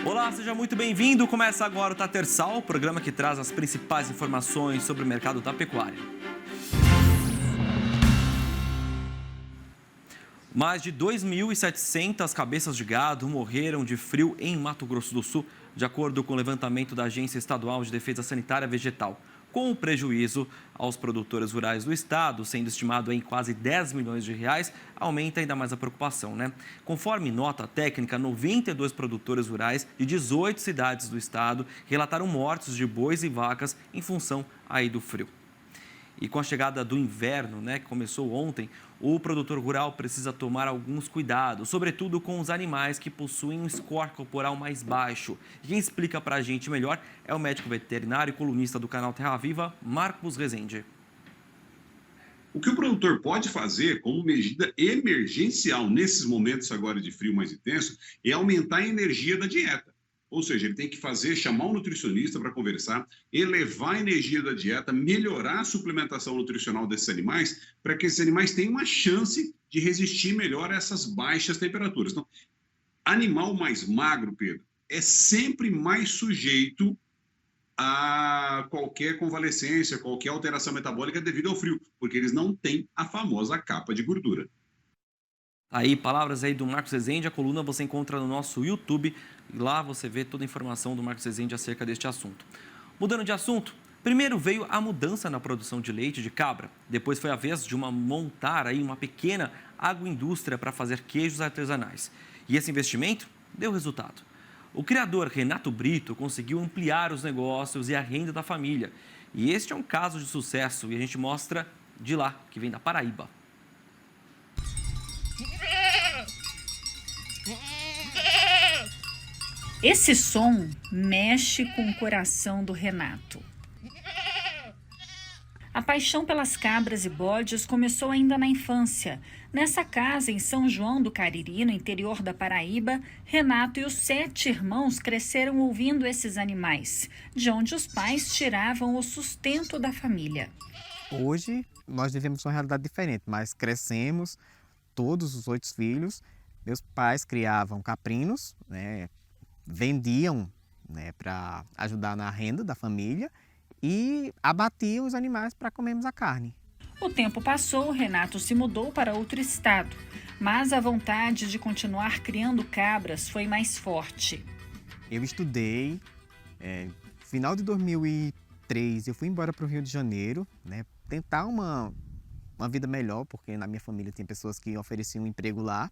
Olá, seja muito bem-vindo. Começa agora o Tatersal, o programa que traz as principais informações sobre o mercado da pecuária. Mais de 2.700 cabeças de gado morreram de frio em Mato Grosso do Sul, de acordo com o levantamento da Agência Estadual de Defesa Sanitária Vegetal. Com o prejuízo aos produtores rurais do estado, sendo estimado em quase 10 milhões de reais, aumenta ainda mais a preocupação, né? Conforme nota técnica, 92 produtores rurais de 18 cidades do estado relataram mortes de bois e vacas em função aí do frio. E com a chegada do inverno, né, que começou ontem, o produtor rural precisa tomar alguns cuidados, sobretudo com os animais que possuem um score corporal mais baixo. E quem explica para a gente melhor é o médico veterinário e colunista do canal Terra Viva, Marcos Rezende. O que o produtor pode fazer como medida emergencial nesses momentos agora de frio mais intenso é aumentar a energia da dieta. Ou seja, ele tem que chamar um nutricionista para conversar, elevar a energia da dieta, melhorar a suplementação nutricional desses animais, para que esses animais tenham uma chance de resistir melhor a essas baixas temperaturas. Então, animal mais magro, Pedro, é sempre mais sujeito a qualquer convalescência, qualquer alteração metabólica devido ao frio, porque eles não têm a famosa capa de gordura. Aí, palavras aí do Marcos Rezende, a coluna você encontra no nosso YouTube. E lá você vê toda a informação do Marcos Rezende acerca deste assunto. Mudando de assunto, primeiro veio a mudança na produção de leite de cabra. Depois foi a vez de montar aí uma pequena agroindústria para fazer queijos artesanais. E esse investimento deu resultado. O criador Renato Brito conseguiu ampliar os negócios e a renda da família. E este é um caso de sucesso e a gente mostra de lá, que vem da Paraíba. Esse som mexe com o coração do Renato. A paixão pelas cabras e bodes começou ainda na infância. Nessa casa, em São João do Cariri, no interior da Paraíba, Renato e os 7 irmãos cresceram ouvindo esses animais, de onde os pais tiravam o sustento da família. Hoje, nós vivemos uma realidade diferente, mas crescemos, todos os 8 filhos. Meus pais criavam caprinos, né, vendiam, né, para ajudar na renda da família e abatiam os animais para comermos a carne. O tempo passou, Renato se mudou para outro estado, mas a vontade de continuar criando cabras foi mais forte. Eu estudei, final de 2003 eu fui embora para o Rio de Janeiro, né, tentar uma vida melhor, porque na minha família tinha pessoas que ofereciam um emprego lá,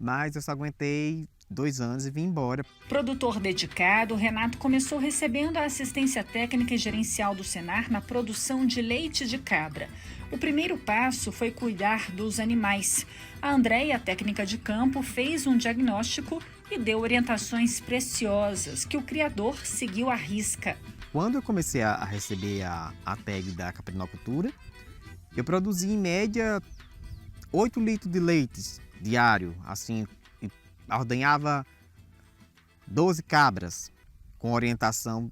mas eu só aguentei 2 anos e vim embora. Produtor dedicado, Renato começou recebendo a assistência técnica e gerencial do Senar na produção de leite de cabra. O primeiro passo foi cuidar dos animais. A Andréia, técnica de campo, fez um diagnóstico e deu orientações preciosas que o criador seguiu à risca. Quando eu comecei a receber a tag da caprinocultura, eu produzi em média 8 litros de leite diário, assim, ordenhava 12 cabras com orientação.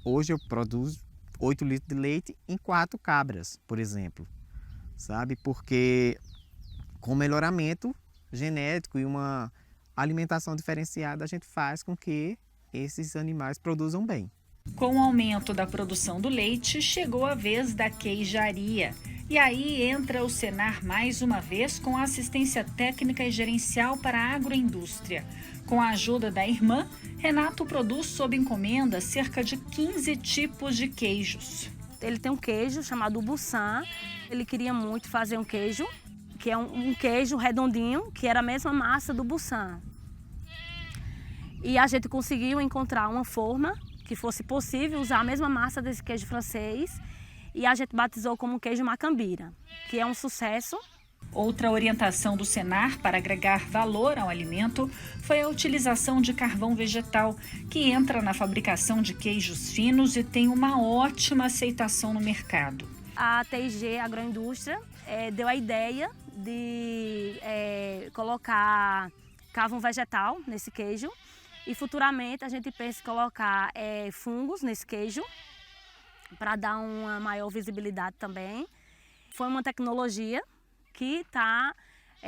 Hoje eu produzo 8 litros de leite em 4 cabras, por exemplo, sabe? Porque com melhoramento genético e uma alimentação diferenciada, a gente faz com que esses animais produzam bem. Com o aumento da produção do leite, chegou a vez da queijaria. E aí entra o Senar mais uma vez com assistência técnica e gerencial para a agroindústria. Com a ajuda da irmã, Renato produz sob encomenda cerca de 15 tipos de queijos. Ele tem um queijo chamado Busan. Ele queria muito fazer um queijo, que é um queijo redondinho, que era a mesma massa do Busan. E a gente conseguiu encontrar uma forma que fosse possível usar a mesma massa desse queijo francês, e a gente batizou como queijo Macambira, que é um sucesso. Outra orientação do Senar para agregar valor ao alimento foi a utilização de carvão vegetal, que entra na fabricação de queijos finos e tem uma ótima aceitação no mercado. A TIG Agroindústria deu a ideia de colocar carvão vegetal nesse queijo, e futuramente a gente pensa em colocar fungos nesse queijo, para dar uma maior visibilidade também. Foi uma tecnologia que está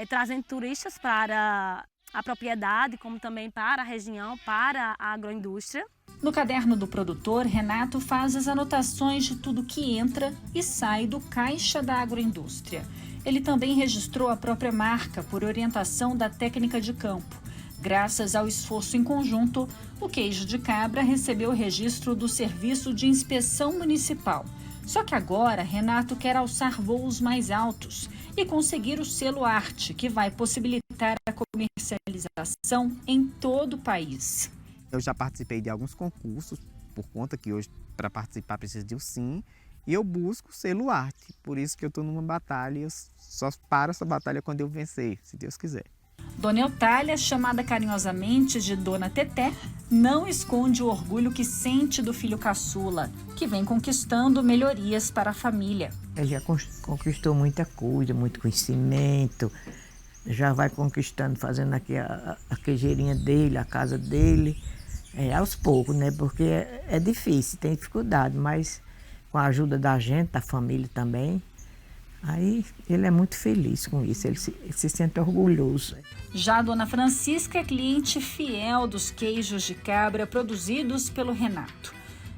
trazendo turistas para a propriedade, como também para a região, para a agroindústria. No caderno do produtor, Renato faz as anotações de tudo que entra e sai do caixa da agroindústria. Ele também registrou a própria marca por orientação da técnica de campo. Graças ao esforço em conjunto, o queijo de cabra recebeu o registro do Serviço de Inspeção Municipal. Só que agora, Renato quer alçar voos mais altos e conseguir o selo Arte, que vai possibilitar a comercialização em todo o país. Eu já participei de alguns concursos, por conta que hoje, para participar, precisa de um sim, e eu busco o selo Arte. Por isso que eu estou numa batalha, eu só paro essa batalha quando eu vencer, se Deus quiser. Dona Eutália, chamada carinhosamente de Dona Teté, não esconde o orgulho que sente do filho caçula, que vem conquistando melhorias para a família. Ele já conquistou muita coisa, muito conhecimento, já vai conquistando, fazendo aqui a queijeirinha dele, a casa dele, aos poucos, né? Porque é difícil, tem dificuldade, mas com a ajuda da gente, da família também, aí ele é muito feliz com isso, ele se sente orgulhoso. Já a Dona Francisca é cliente fiel dos queijos de cabra produzidos pelo Renato.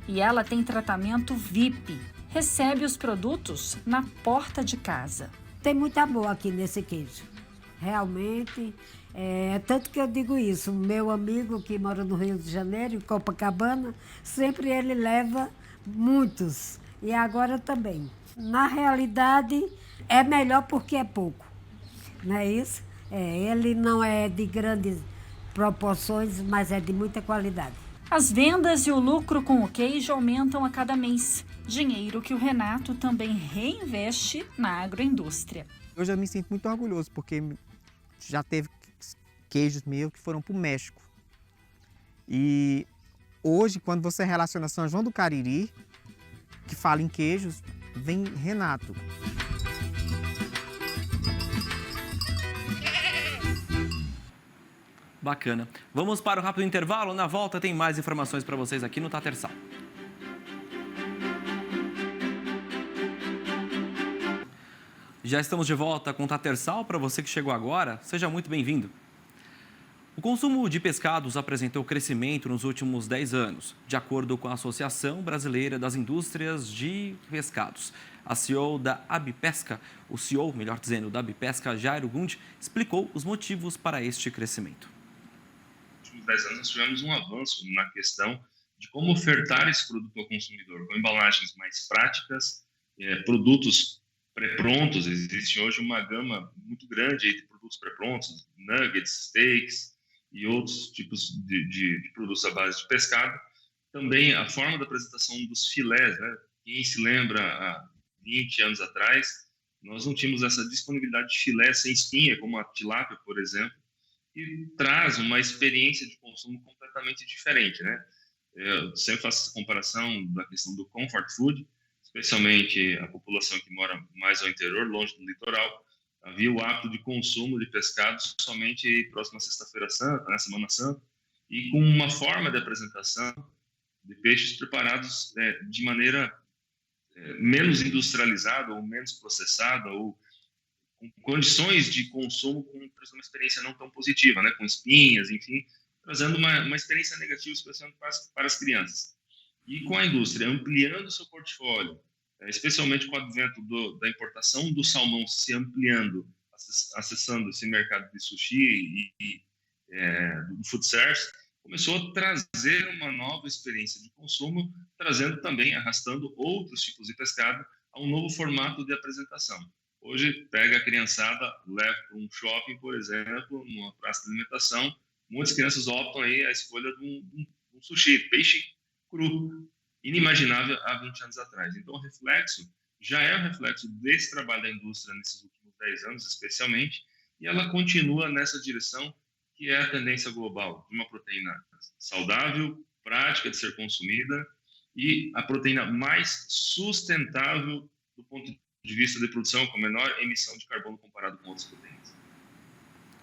E ela tem tratamento VIP, recebe os produtos na porta de casa. Tem muito amor aqui nesse queijo, realmente, tanto que eu digo isso, o meu amigo que mora no Rio de Janeiro, em Copacabana, sempre ele leva muitos, e agora também. Na realidade, é melhor porque é pouco, não é isso? Ele não é de grandes proporções, mas é de muita qualidade. As vendas e o lucro com o queijo aumentam a cada mês. Dinheiro que o Renato também reinveste na agroindústria. Eu já me sinto muito orgulhoso, porque já teve queijos meus que foram para o México. E hoje, quando você relaciona São João do Cariri, que fala em queijos, vem Renato. Bacana. Vamos para o rápido intervalo. Na volta tem mais informações para vocês aqui no Tatersal. Já estamos de volta com o Tatersal. Para você que chegou agora, seja muito bem-vindo. O consumo de pescados apresentou crescimento nos últimos 10 anos, de acordo com a Associação Brasileira das Indústrias de Pescados. A CEO da Abipesca, o CEO, melhor dizendo, da Abipesca, Jairo Gundi, explicou os motivos para este crescimento. Nos últimos 10 anos nós tivemos um avanço na questão de como ofertar esse produto ao consumidor, com embalagens mais práticas, produtos pré-prontos. Existe hoje uma gama muito grande de produtos pré-prontos, nuggets, steaks e outros tipos de produtos à base de pescado. Também a forma da apresentação dos filés, né? Quem se lembra, há 20 anos atrás, nós não tínhamos essa disponibilidade de filé sem espinha, como a tilápia, por exemplo, e traz uma experiência de consumo completamente diferente, né? Eu sempre faço essa comparação da questão do comfort food, especialmente a população que mora mais ao interior, longe do litoral. Havia o hábito de consumo de pescados somente próximo à Sexta-feira Santa, na Semana Santa, e com uma forma de apresentação de peixes preparados de maneira menos industrializada ou menos processada, ou com condições de consumo com uma experiência não tão positiva, né? Com espinhas, enfim, trazendo uma experiência negativa, especialmente para as crianças. E com a indústria ampliando seu portfólio, especialmente com o advento da importação do salmão se ampliando, acessando esse mercado de sushi e do food service, começou a trazer uma nova experiência de consumo, trazendo também, arrastando outros tipos de pescado a um novo formato de apresentação. Hoje, pega a criançada, leva para um shopping, por exemplo, numa praça de alimentação, muitas crianças optam aí a escolha de um sushi, peixe cru, inimaginável há 20 anos atrás. Então, o reflexo já é um reflexo desse trabalho da indústria nesses últimos 10 anos, especialmente, e ela continua nessa direção, que é a tendência global de uma proteína saudável, prática de ser consumida e a proteína mais sustentável do ponto de vista de produção, com menor emissão de carbono comparado com outras proteínas.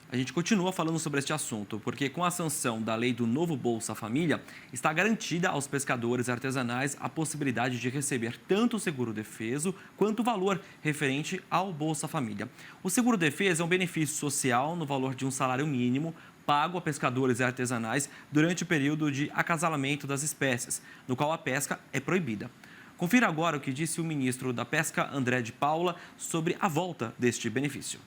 A gente continua falando sobre este assunto, porque com a sanção da lei do novo Bolsa Família, está garantida aos pescadores artesanais a possibilidade de receber tanto o seguro-defeso quanto o valor referente ao Bolsa Família. O seguro-defeso é um benefício social no valor de um salário mínimo pago a pescadores e artesanais durante o período de acasalamento das espécies, no qual a pesca é proibida. Confira agora o que disse o ministro da Pesca, André de Paula, sobre a volta deste benefício.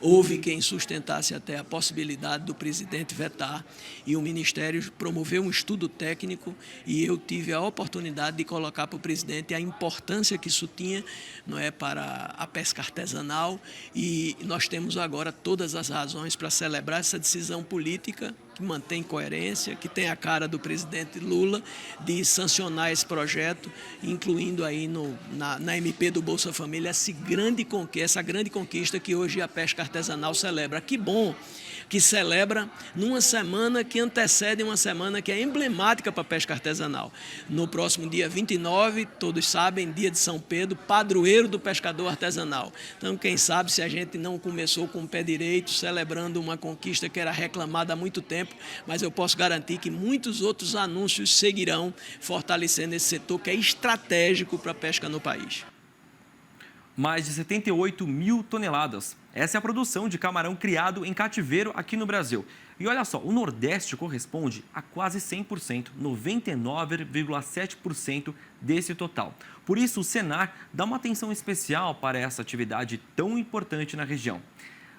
Houve quem sustentasse até a possibilidade do presidente vetar e o Ministério promoveu um estudo técnico e eu tive a oportunidade de colocar para o presidente a importância que isso tinha, não é, para a pesca artesanal, e nós temos agora todas as razões para celebrar essa decisão política que mantém coerência, que tem a cara do presidente Lula de sancionar esse projeto, incluindo aí na MP do Bolsa Família essa grande conquista que hoje a pesca artesanal celebra. Que bom que celebra numa semana que antecede uma semana que é emblemática para a pesca artesanal. No próximo dia 29, todos sabem, dia de São Pedro, padroeiro do pescador artesanal. Então, quem sabe se a gente não começou com o pé direito, celebrando uma conquista que era reclamada há muito tempo, mas eu posso garantir que muitos outros anúncios seguirão fortalecendo esse setor que é estratégico para a pesca no país. Mais de 78 mil toneladas. Essa é a produção de camarão criado em cativeiro aqui no Brasil. E olha só, o Nordeste corresponde a quase 100%, 99,7% desse total. Por isso, o Senar dá uma atenção especial para essa atividade tão importante na região.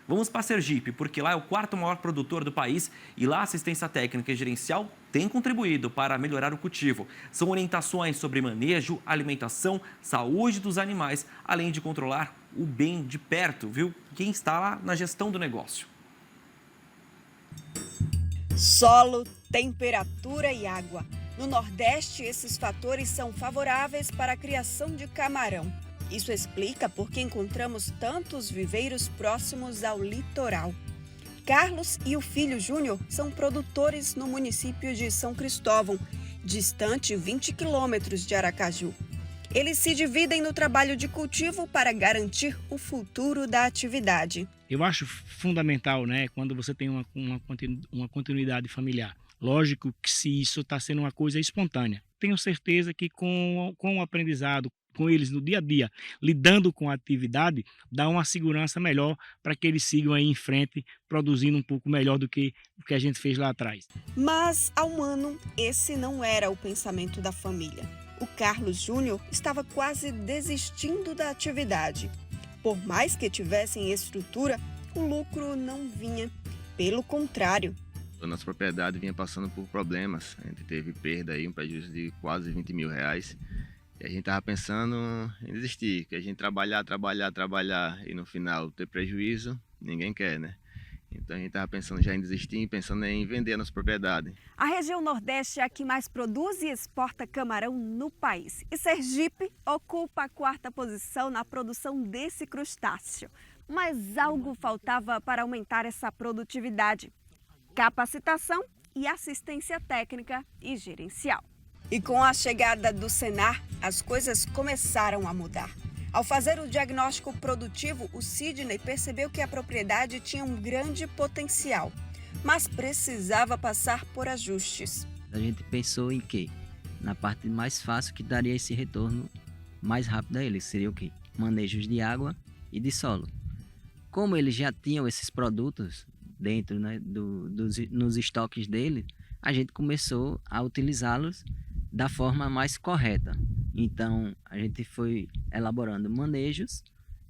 Vamos para Sergipe, porque lá é o quarto maior produtor do país e lá a assistência técnica e gerencial tem contribuído para melhorar o cultivo. São orientações sobre manejo, alimentação, saúde dos animais, além de controlar o bem de perto, viu? Quem está lá na gestão do negócio. Solo, temperatura e água. No Nordeste, esses fatores são favoráveis para a criação de camarão. Isso explica por que encontramos tantos viveiros próximos ao litoral. Carlos e o filho Júnior são produtores no município de São Cristóvão, distante 20 quilômetros de Aracaju. Eles se dividem no trabalho de cultivo para garantir o futuro da atividade. Eu acho fundamental, né, quando você tem uma continuidade familiar. Lógico que se isso está sendo uma coisa espontânea. Tenho certeza que com o aprendizado, com eles no dia a dia, lidando com a atividade, dá uma segurança melhor para que eles sigam aí em frente, produzindo um pouco melhor do que o que a gente fez lá atrás. Mas, há um ano, esse não era o pensamento da família. O Carlos Júnior estava quase desistindo da atividade. Por mais que tivessem estrutura, o lucro não vinha. Pelo contrário. A nossa propriedade vinha passando por problemas. A gente teve perda aí, um prejuízo de quase 20 mil reais. E a gente estava pensando em desistir, que a gente trabalhar e no final ter prejuízo, ninguém quer, né? Então a gente estava pensando já em desistir, pensando em vender a nossa propriedade. A região Nordeste é a que mais produz e exporta camarão no país. E Sergipe ocupa a 4ª posição na produção desse crustáceo. Mas algo faltava para aumentar essa produtividade: capacitação e assistência técnica e gerencial. E com a chegada do Senar, as coisas começaram a mudar. Ao fazer o diagnóstico produtivo, o Sidney percebeu que a propriedade tinha um grande potencial, mas precisava passar por ajustes. A gente pensou em quê? Na parte mais fácil que daria esse retorno mais rápido a eles, seria o quê? Manejos de água e de solo. Como eles já tinham esses produtos dentro, né, nos estoques dele, a gente começou a utilizá-los da forma mais correta. Então, a gente foi elaborando manejos,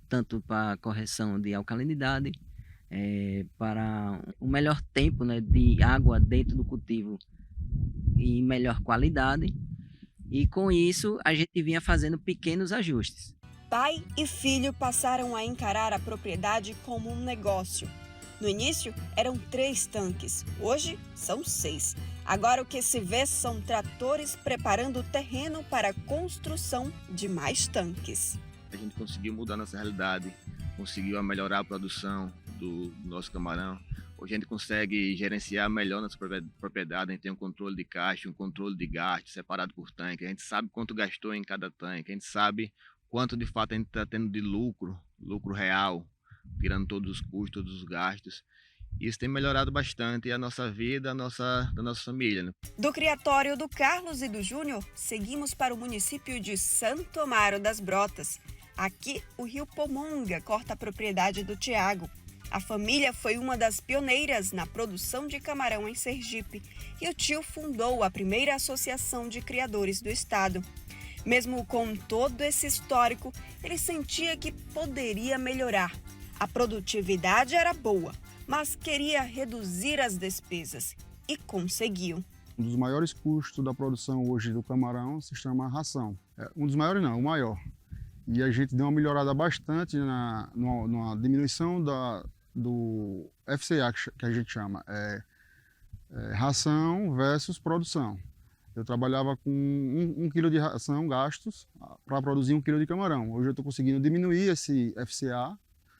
tanto para correção de alcalinidade, para um melhor tempo, né, de água dentro do cultivo e melhor qualidade. E com isso, a gente vinha fazendo pequenos ajustes. Pai e filho passaram a encarar a propriedade como um negócio. No início, eram 3 tanques, hoje são 6. Agora o que se vê são tratores preparando o terreno para a construção de mais tanques. A gente conseguiu mudar nossa realidade, conseguiu melhorar a produção do nosso camarão. Hoje a gente consegue gerenciar melhor nossa propriedade, a gente tem um controle de caixa, um controle de gasto separado por tanque, a gente sabe quanto gastou em cada tanque, a gente sabe quanto de fato a gente está tendo de lucro real, tirando todos os custos, todos os gastos. Isso tem melhorado bastante a nossa vida, da nossa família, né? Do criatório do Carlos e do Júnior, seguimos para o município de Santo Amaro das Brotas. Aqui, o rio Pomonga corta a propriedade do Tiago. A família foi uma das pioneiras na produção de camarão em Sergipe e o tio fundou a primeira associação de criadores do estado. Mesmo com todo esse histórico, ele sentia que poderia melhorar. A produtividade era boa, mas queria reduzir as despesas e conseguiu. Um dos maiores custos da produção hoje do camarão se chama ração. Um dos maiores não, o maior. E a gente deu uma melhorada bastante numa diminuição do FCA, que a gente chama. Ração versus produção. Eu trabalhava com 1 quilo de ração gastos para produzir 1 quilo de camarão. Hoje eu estou conseguindo diminuir esse FCA.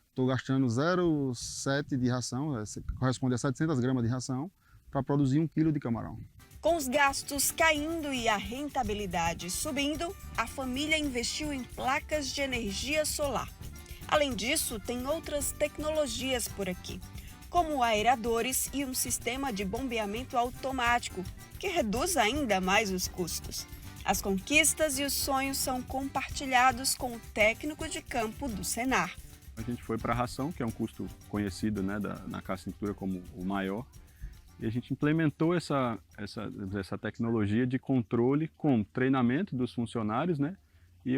Estou gastando 0,7 de ração, corresponde a 700 gramas de ração, para produzir 1 quilo de camarão. Com os gastos caindo e a rentabilidade subindo, a família investiu em placas de energia solar. Além disso, tem outras tecnologias por aqui, como aeradores e um sistema de bombeamento automático, que reduz ainda mais os custos. As conquistas e os sonhos são compartilhados com o técnico de campo do Senar. A gente foi para a ração, que é um custo conhecido, né, na caçicultura como o maior, e a gente implementou essa tecnologia de controle com treinamento dos funcionários, né, e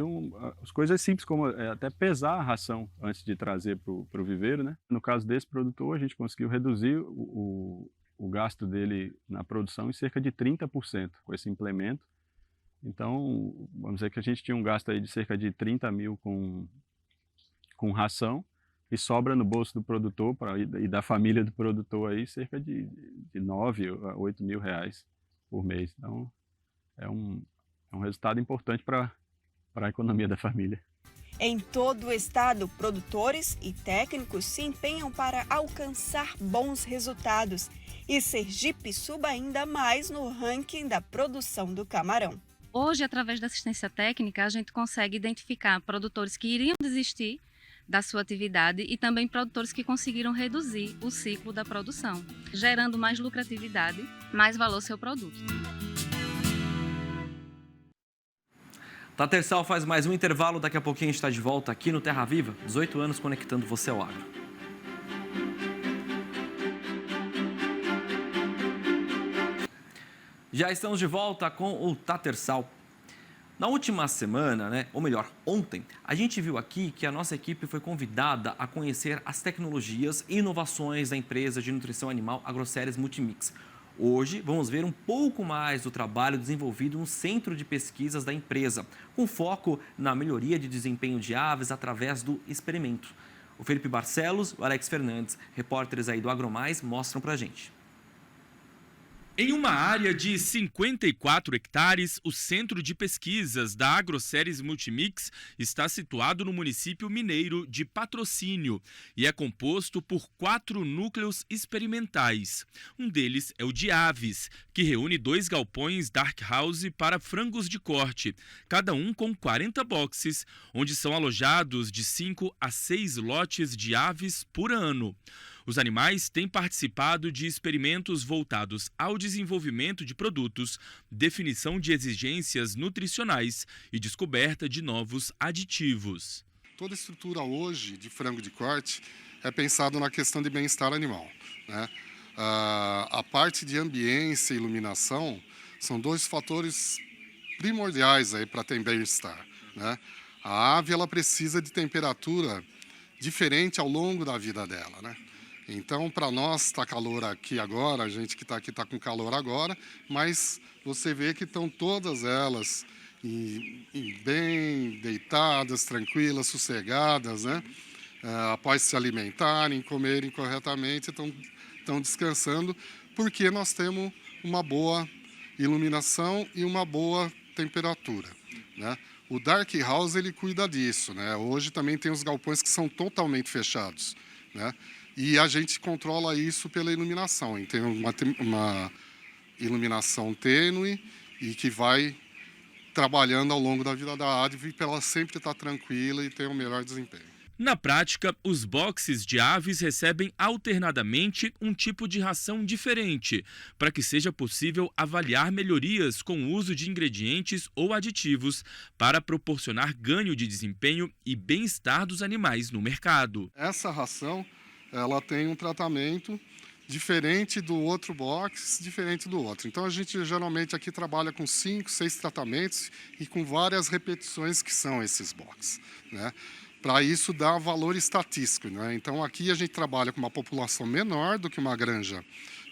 as coisas simples como até pesar a ração antes de trazer para o viveiro, né. No caso desse produtor, a gente conseguiu reduzir o gasto dele na produção em cerca de 30% com esse implemento. Então, vamos dizer que a gente tinha um gasto aí de cerca de 30 mil com ração, e sobra no bolso do produtor e da família do produtor aí cerca de 9 a 8 mil reais por mês. Então é um resultado importante para a economia da família. Em todo o estado, produtores e técnicos se empenham para alcançar bons resultados e Sergipe suba ainda mais no ranking da produção do camarão. Hoje, através da assistência técnica, a gente consegue identificar produtores que iriam desistir da sua atividade e também produtores que conseguiram reduzir o ciclo da produção, gerando mais lucratividade, mais valor ao seu produto. Tatersal faz mais um intervalo, daqui a pouquinho a gente está de volta aqui no Terra Viva, 18 anos conectando você ao agro. Já estamos de volta com o Tatersal. Na última semana, ou melhor, ontem, a gente viu aqui que a nossa equipe foi convidada a conhecer as tecnologias e inovações da empresa de nutrição animal Agroceres Multimix. Hoje, vamos ver um pouco mais do trabalho desenvolvido no centro de pesquisas da empresa, com foco na melhoria de desempenho de aves através do experimento. O Felipe Barcelos e o Alex Fernandes, repórteres aí do AgroMais, mostram pra gente. Em uma área de 54 hectares, o Centro de Pesquisas da Agroceres Multimix está situado no município mineiro de Patrocínio e é composto por 4 núcleos experimentais. Um deles é o de aves, que reúne 2 galpões Dark House para frangos de corte, cada um com 40 boxes, onde são alojados de 5 a 6 lotes de aves por ano. Os animais têm participado de experimentos voltados ao desenvolvimento de produtos, definição de exigências nutricionais e descoberta de novos aditivos. Toda a estrutura hoje de frango de corte é pensado na questão de bem-estar animal, né? A parte de ambiência e iluminação são 2 fatores primordiais para ter bem-estar, né? A ave ela precisa de temperatura diferente ao longo da vida dela, né? Então, para nós está calor aqui agora, a gente que está aqui está com calor agora, mas você vê que estão todas elas bem deitadas, tranquilas, sossegadas, né? Após se alimentarem, comerem corretamente, estão descansando, porque nós temos uma boa iluminação e uma boa temperatura, né? O Dark House ele cuida disso, né? Hoje também tem os galpões que são totalmente fechados, né? E a gente controla isso pela iluminação. Tem uma iluminação tênue e que vai trabalhando ao longo da vida da ave para ela sempre estar tranquila e ter um melhor desempenho. Na prática, os boxes de aves recebem alternadamente um tipo de ração diferente, para que seja possível avaliar melhorias com o uso de ingredientes ou aditivos para proporcionar ganho de desempenho e bem-estar dos animais no mercado. Essa ração ela tem um tratamento diferente do outro box, diferente do outro. Então, a gente geralmente aqui trabalha com 5, 6 tratamentos e com várias repetições que são esses boxes, né? Para isso dar valor estatístico, né? Então, aqui a gente trabalha com uma população menor do que uma granja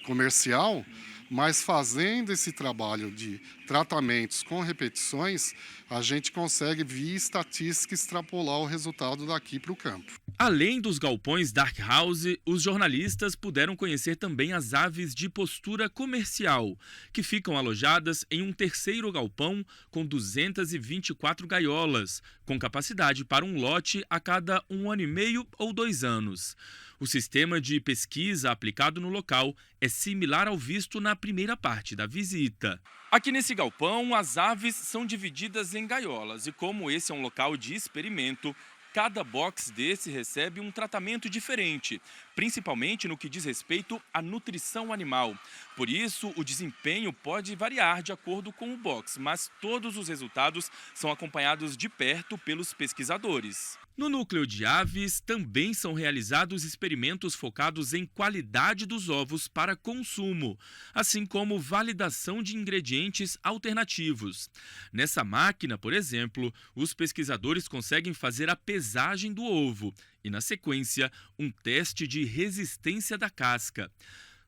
comercial, mas fazendo esse trabalho de tratamentos com repetições, a gente consegue, via estatística, extrapolar o resultado daqui para o campo. Além dos galpões Dark House, os jornalistas puderam conhecer também as aves de postura comercial, que ficam alojadas em um terceiro galpão com 224 gaiolas, com capacidade para um lote a cada 1 ano e meio ou 2 anos. O sistema de pesquisa aplicado no local é similar ao visto na primeira parte da visita. Aqui nesse galpão, as aves são divididas em gaiolas e, como esse é um local de experimento, cada box desse recebe um tratamento diferente, principalmente no que diz respeito à nutrição animal. Por isso, o desempenho pode variar de acordo com o box, mas todos os resultados são acompanhados de perto pelos pesquisadores. No núcleo de aves, também são realizados experimentos focados em qualidade dos ovos para consumo, assim como validação de ingredientes alternativos. Nessa máquina, por exemplo, os pesquisadores conseguem fazer a pesagem do ovo e, na sequência, um teste de resistência da casca.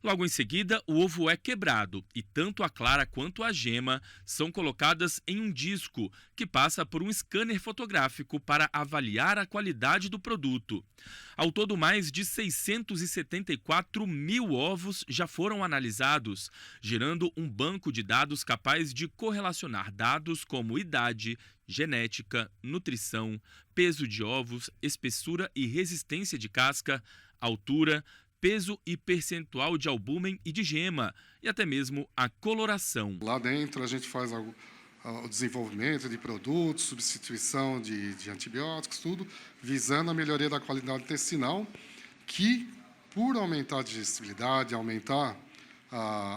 Logo em seguida, o ovo é quebrado e tanto a clara quanto a gema são colocadas em um disco que passa por um scanner fotográfico para avaliar a qualidade do produto. Ao todo, mais de 674 mil ovos já foram analisados, gerando um banco de dados capaz de correlacionar dados como idade, genética, nutrição, peso de ovos, espessura e resistência de casca, altura, peso e percentual de albúmen e de gema, e até mesmo a coloração. Lá dentro a gente faz o desenvolvimento de produtos, substituição de antibióticos, tudo, visando a melhoria da qualidade intestinal, que, por aumentar a digestibilidade, aumentar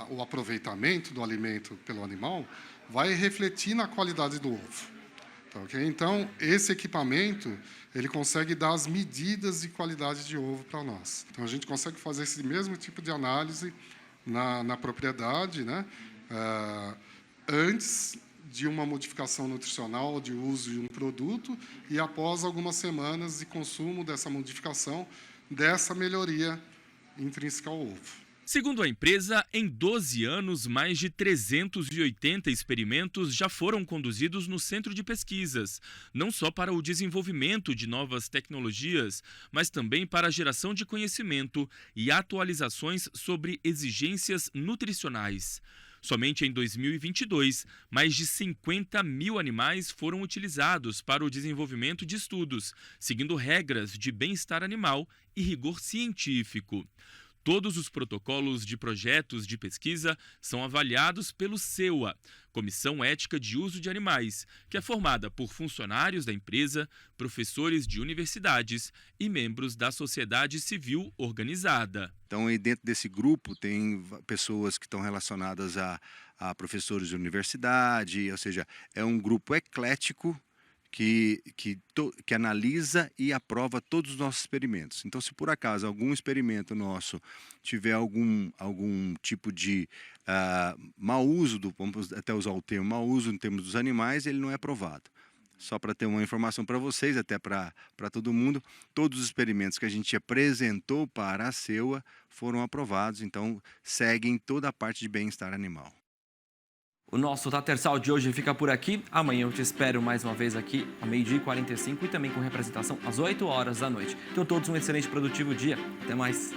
o aproveitamento do alimento pelo animal, vai refletir na qualidade do ovo. Okay? Então, esse equipamento, ele consegue dar as medidas de qualidade de ovo para nós. Então, a gente consegue fazer esse mesmo tipo de análise na propriedade, né? Antes de uma modificação nutricional, de uso de um produto, e após algumas semanas de consumo dessa modificação, dessa melhoria intrínseca ao ovo. Segundo a empresa, em 12 anos, mais de 380 experimentos já foram conduzidos no centro de pesquisas, não só para o desenvolvimento de novas tecnologias, mas também para a geração de conhecimento e atualizações sobre exigências nutricionais. Somente em 2022, mais de 50 mil animais foram utilizados para o desenvolvimento de estudos, seguindo regras de bem-estar animal e rigor científico. Todos os protocolos de projetos de pesquisa são avaliados pelo CEUA, Comissão Ética de Uso de Animais, que é formada por funcionários da empresa, professores de universidades e membros da sociedade civil organizada. Então, aí dentro desse grupo tem pessoas que estão relacionadas a professores de universidade, ou seja, é um grupo eclético que analisa e aprova todos os nossos experimentos. Então, se por acaso algum experimento nosso tiver algum tipo de mau uso, vamos até usar o termo mau uso em termos dos animais, ele não é aprovado. Só para ter uma informação para vocês, até para todo mundo, todos os experimentos que a gente apresentou para a CEUA foram aprovados, então seguem toda a parte de bem-estar animal. O nosso Tatersal de hoje fica por aqui. Amanhã eu te espero mais uma vez aqui, ao 12h45 e também com representação às 8 horas da noite. Então todos um excelente e produtivo dia. Até mais.